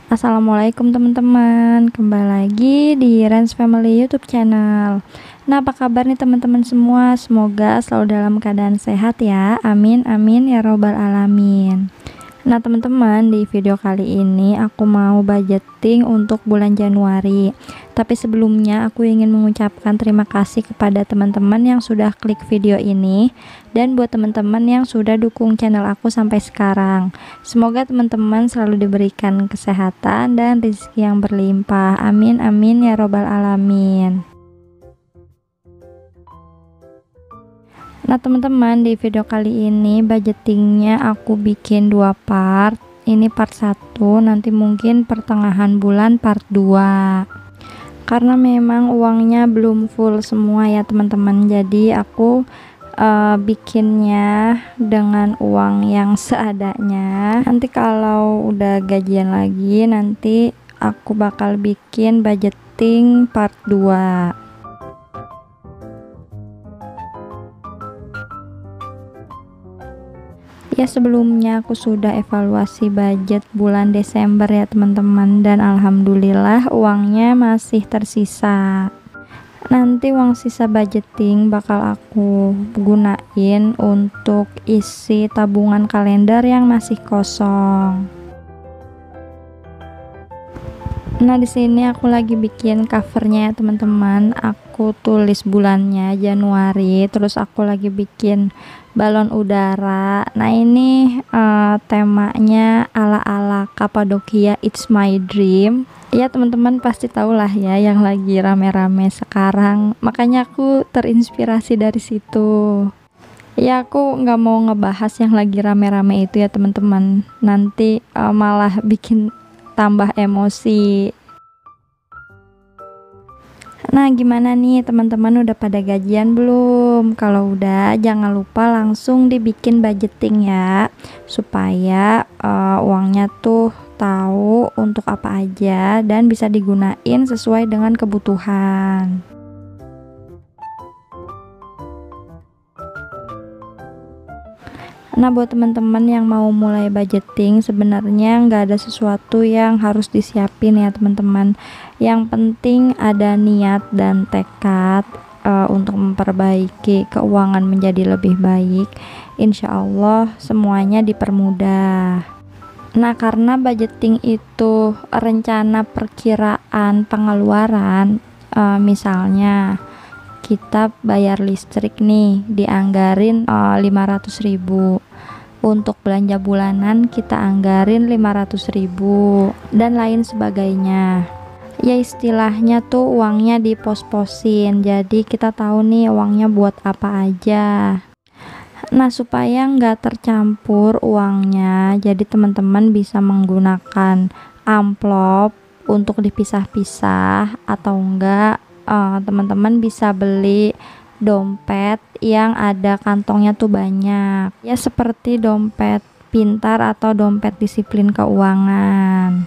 Assalamualaikum teman-teman, kembali lagi di Rans Family YouTube channel. Nah, apa kabar nih teman-teman semua? Semoga selalu dalam keadaan sehat ya. Amin amin ya robbal alamin. Nah teman-teman, di video kali ini aku mau budgeting untuk bulan Januari. Tapi sebelumnya aku ingin mengucapkan terima kasih kepada teman-teman yang sudah klik video ini, dan buat teman-teman yang sudah dukung channel aku sampai sekarang. Semoga teman-teman selalu diberikan kesehatan dan rezeki yang berlimpah. Amin amin ya robbal alamin. Nah teman-teman, di video kali ini budgetingnya aku bikin dua part. Ini part 1, nanti mungkin pertengahan bulan part 2. Karena memang uangnya belum full semua ya teman-teman, jadi aku bikinnya dengan uang yang seadanya. Nanti kalau udah gajian lagi, nanti aku bakal bikin budgeting part 2. Ya sebelumnya aku sudah evaluasi budget bulan Desember ya teman-teman, dan alhamdulillah uangnya masih tersisa. Nanti uang sisa budgeting bakal aku gunain untuk isi tabungan kalender yang masih kosong. Nah di sini aku lagi bikin covernya ya teman-teman. Aku tulis bulannya Januari, terus aku lagi bikin balon udara. Nah ini temanya ala-ala Kapadokia It's My Dream. Ya teman-teman pasti tahu lah ya yang lagi rame-rame sekarang. Makanya aku terinspirasi dari situ. Ya aku nggak mau ngebahas yang lagi rame-rame itu ya teman-teman. Nanti malah bikin tambah emosi. Nah gimana nih teman-teman, udah pada gajian belum? Kalau udah, jangan lupa langsung dibikin budgeting ya, supaya uangnya tuh tahu untuk apa aja dan bisa digunain sesuai dengan kebutuhan. Nah buat teman-teman yang mau mulai budgeting, sebenarnya nggak ada sesuatu yang harus disiapin ya teman-teman. Yang penting ada niat dan tekad untuk memperbaiki keuangan menjadi lebih baik. Insya Allah semuanya dipermudah. Nah karena budgeting itu rencana perkiraan pengeluaran, misalnya kita bayar listrik nih dianggarin 500.000, untuk belanja bulanan kita anggarin 500.000 dan lain sebagainya. Ya istilahnya tuh uangnya dipos-posin, jadi kita tahu nih uangnya buat apa aja. Nah supaya nggak tercampur uangnya, jadi teman-teman bisa menggunakan amplop untuk dipisah-pisah, atau enggak teman-teman bisa beli dompet yang ada kantongnya tuh banyak ya, seperti dompet pintar atau dompet disiplin keuangan.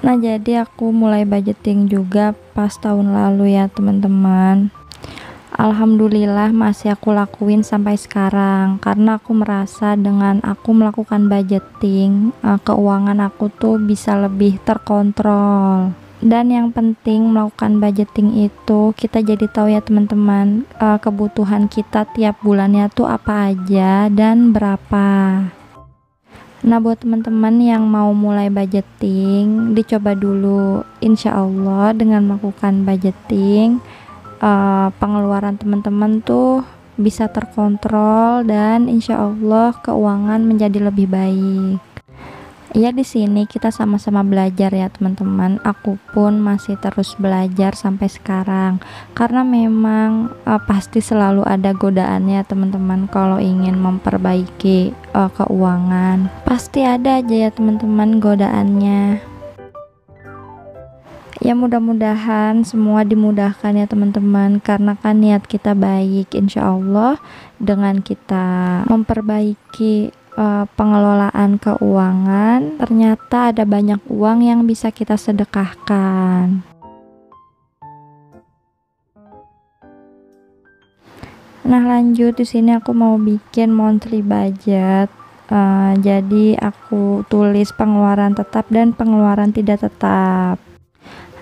Nah jadi aku mulai budgeting juga pas tahun lalu ya teman-teman. Alhamdulillah masih aku lakuin sampai sekarang, karena aku merasa dengan aku melakukan budgeting, keuangan aku tuh bisa lebih terkontrol. Dan yang penting melakukan budgeting itu kita jadi tahu ya teman-teman, kebutuhan kita tiap bulannya tuh apa aja dan berapa. Nah buat teman-teman yang mau mulai budgeting, dicoba dulu. Insya Allah dengan melakukan budgeting, pengeluaran teman-teman tuh bisa terkontrol, dan insya Allah keuangan menjadi lebih baik. Ya di sini kita sama-sama belajar ya teman-teman. Aku pun masih terus belajar sampai sekarang, karena memang pasti selalu ada godaannya teman-teman. Kalau ingin memperbaiki keuangan, pasti ada aja ya teman-teman godaannya. Ya mudah-mudahan semua dimudahkan ya teman-teman, karena kan niat kita baik. Insya Allah dengan kita memperbaiki pengelolaan keuangan, ternyata ada banyak uang yang bisa kita sedekahkan. Nah lanjut, di sini aku mau bikin monthly budget. Jadi aku tulis pengeluaran tetap dan pengeluaran tidak tetap.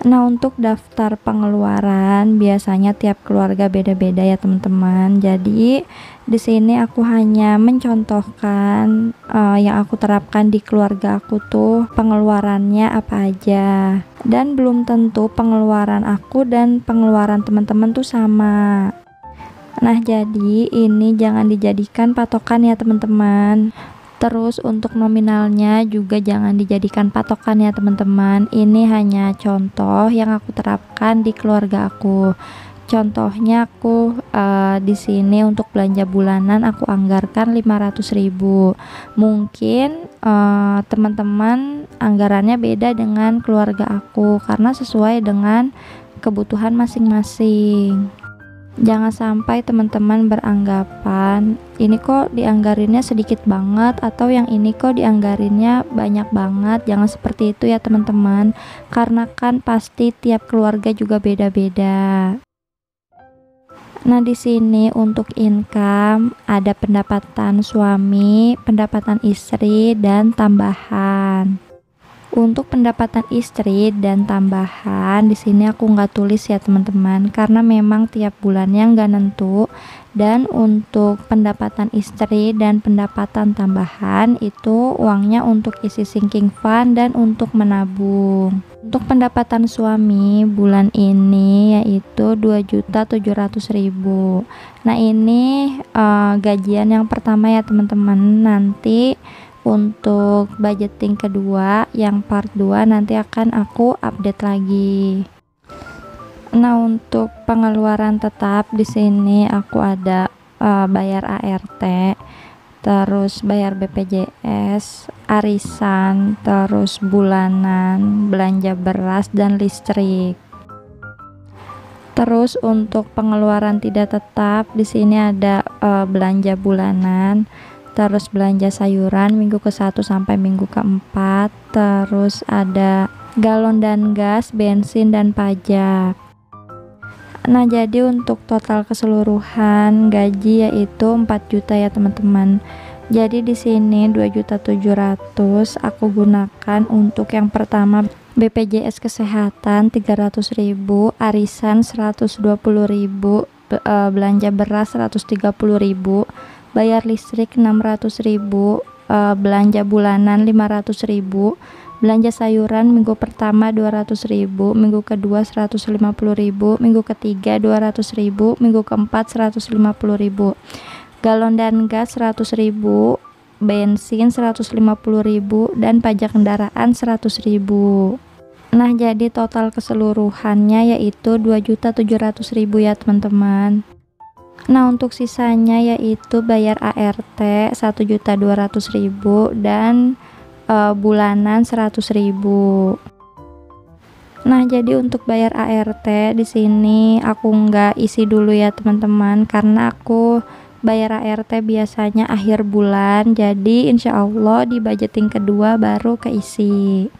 Nah, untuk daftar pengeluaran biasanya tiap keluarga beda-beda ya teman-teman. Jadi di sini aku hanya mencontohkan yang aku terapkan di keluarga aku tuh pengeluarannya apa aja. Dan belum tentu pengeluaran aku dan pengeluaran teman-teman tuh sama. Nah, jadi ini jangan dijadikan patokan ya teman-teman. Terus untuk nominalnya juga jangan dijadikan patokan ya teman-teman. Ini hanya contoh yang aku terapkan di keluarga aku. Contohnya aku di sini untuk belanja bulanan aku anggarkan 500.000. Mungkin teman-teman anggarannya beda dengan keluarga aku karena sesuai dengan kebutuhan masing-masing. Jangan sampai teman-teman beranggapan ini kok dianggarinnya sedikit banget atau yang ini kok dianggarinnya banyak banget. Jangan seperti itu ya teman-teman, karena kan pasti tiap keluarga juga beda-beda. Nah, di sini untuk income ada pendapatan suami, pendapatan istri, dan tambahan. Untuk pendapatan istri dan tambahan di sini aku nggak tulis ya teman-teman, karena memang tiap bulannya nggak nentu. Dan untuk pendapatan istri dan pendapatan tambahan itu uangnya untuk isi sinking fund dan untuk menabung. Untuk pendapatan suami bulan ini yaitu 2.700.000. Nah, ini gajian yang pertama ya teman-teman. Nanti untuk budgeting kedua yang part 2 nanti akan aku update lagi. Nah, untuk pengeluaran tetap di sini aku ada bayar ART, terus bayar BPJS, arisan, terus bulanan, belanja beras dan listrik. Terus untuk pengeluaran tidak tetap di sini ada belanja bulanan, terus belanja sayuran minggu ke-1 sampai minggu ke-4, terus ada galon dan gas, bensin dan pajak. Nah, jadi untuk total keseluruhan gaji yaitu 4 juta ya teman-teman. Jadi di sini 2.700.000 aku gunakan untuk yang pertama BPJS kesehatan 300.000, arisan 120.000, belanja beras 130.000, bayar listrik 600.000, belanja bulanan 500.000, belanja sayuran minggu pertama 200.000, minggu kedua 150.000, minggu ketiga 200.000, minggu keempat 150.000, galon dan gas 100.000, bensin 150.000, dan pajak kendaraan 100.000. Nah, jadi total keseluruhannya yaitu 2.700.000 ya teman-teman. Nah, untuk sisanya yaitu bayar ART 1.200.000 dan bulanan 100.000. Nah, jadi untuk bayar ART di sini aku nggak isi dulu ya teman-teman, karena aku bayar ART biasanya akhir bulan. Jadi insya Allah di budgeting kedua baru keisi.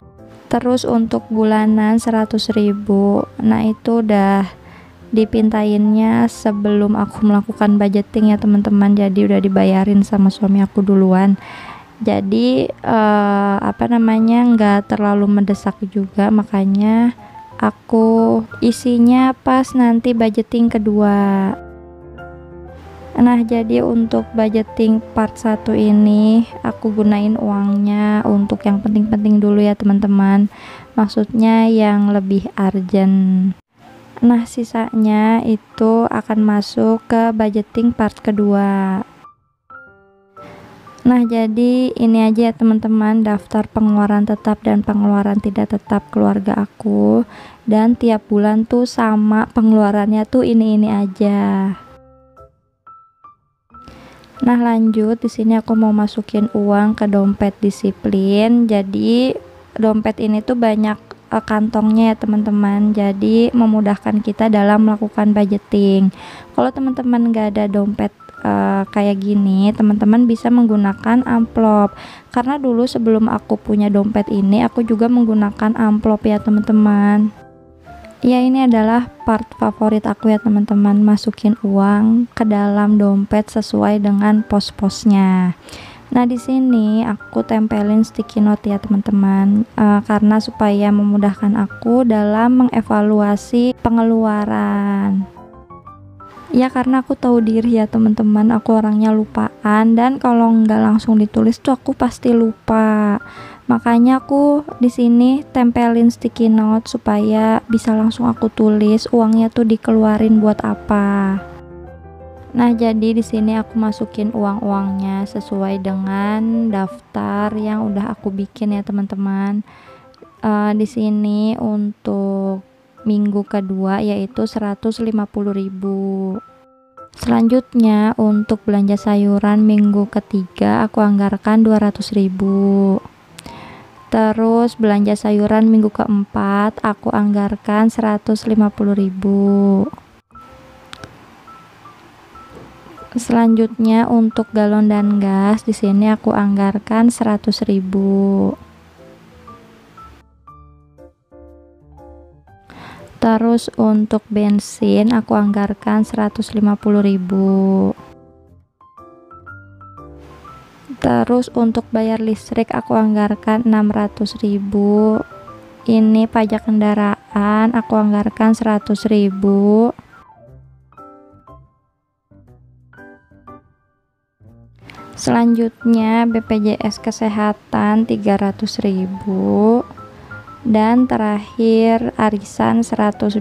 Terus untuk bulanan 100.000. Nah, itu udah dipintainnya sebelum aku melakukan budgeting ya teman-teman, jadi udah dibayarin sama suami aku duluan. Jadi nggak terlalu mendesak juga, makanya aku isinya pas nanti budgeting kedua. Nah, jadi untuk budgeting part 1 ini aku gunain uangnya untuk yang penting-penting dulu ya teman-teman, maksudnya yang lebih urgent. Nah, sisanya itu akan masuk ke budgeting part kedua. Nah, jadi ini aja ya teman-teman daftar pengeluaran tetap dan pengeluaran tidak tetap keluarga aku, dan tiap bulan tuh sama pengeluarannya tuh ini aja. Nah, lanjut di sini aku mau masukin uang ke dompet disiplin. Jadi dompet ini tuh banyak kantongnya ya teman-teman, jadi memudahkan kita dalam melakukan budgeting. Kalau teman-teman gak ada dompet kayak gini, teman-teman bisa menggunakan amplop, karena dulu sebelum aku punya dompet ini aku juga menggunakan amplop ya teman-teman. Ya, ini adalah part favorit aku ya teman-teman, masukin uang ke dalam dompet sesuai dengan pos-posnya. Nah, di sini aku tempelin sticky note ya teman-teman, karena supaya memudahkan aku dalam mengevaluasi pengeluaran. Ya karena aku tahu diri ya teman-teman, aku orangnya lupaan dan kalau nggak langsung ditulis tuh aku pasti lupa. Makanya aku di sini tempelin sticky note supaya bisa langsung aku tulis uangnya tuh dikeluarin buat apa. Nah, jadi di sini aku masukin uang-uangnya sesuai dengan daftar yang udah aku bikin ya teman-teman. Di sini untuk minggu kedua yaitu 150.000. Selanjutnya untuk belanja sayuran minggu ketiga aku anggarkan 200.000. Terus belanja sayuran minggu keempat aku anggarkan 150.000. Selanjutnya untuk galon dan gas di sini aku anggarkan 100.000. Terus untuk bensin aku anggarkan 150.000. Terus untuk bayar listrik aku anggarkan 600.000. Ini pajak kendaraan aku anggarkan 100.000. Selanjutnya BPJS kesehatan 300.000 dan terakhir arisan 120.000.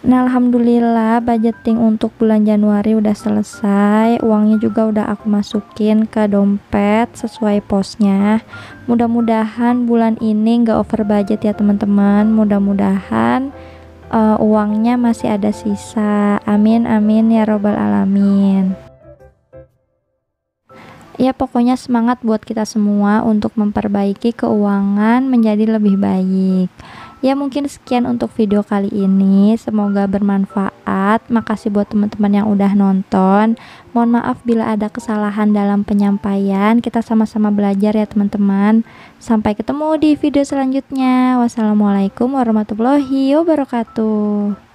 Nah, alhamdulillah budgeting untuk bulan Januari udah selesai, uangnya juga udah aku masukin ke dompet sesuai posnya. Mudah-mudahan bulan ini nggak over budget ya teman-teman, mudah-mudahan uangnya masih ada sisa. Amin amin ya robbal alamin. Ya pokoknya semangat buat kita semua untuk memperbaiki keuangan menjadi lebih baik. Ya mungkin sekian untuk video kali ini, semoga bermanfaat. Makasih buat teman-teman yang udah nonton. Mohon maaf bila ada kesalahan dalam penyampaian. Kita sama-sama belajar ya teman-teman. Sampai ketemu di video selanjutnya. Wassalamualaikum warahmatullahi wabarakatuh.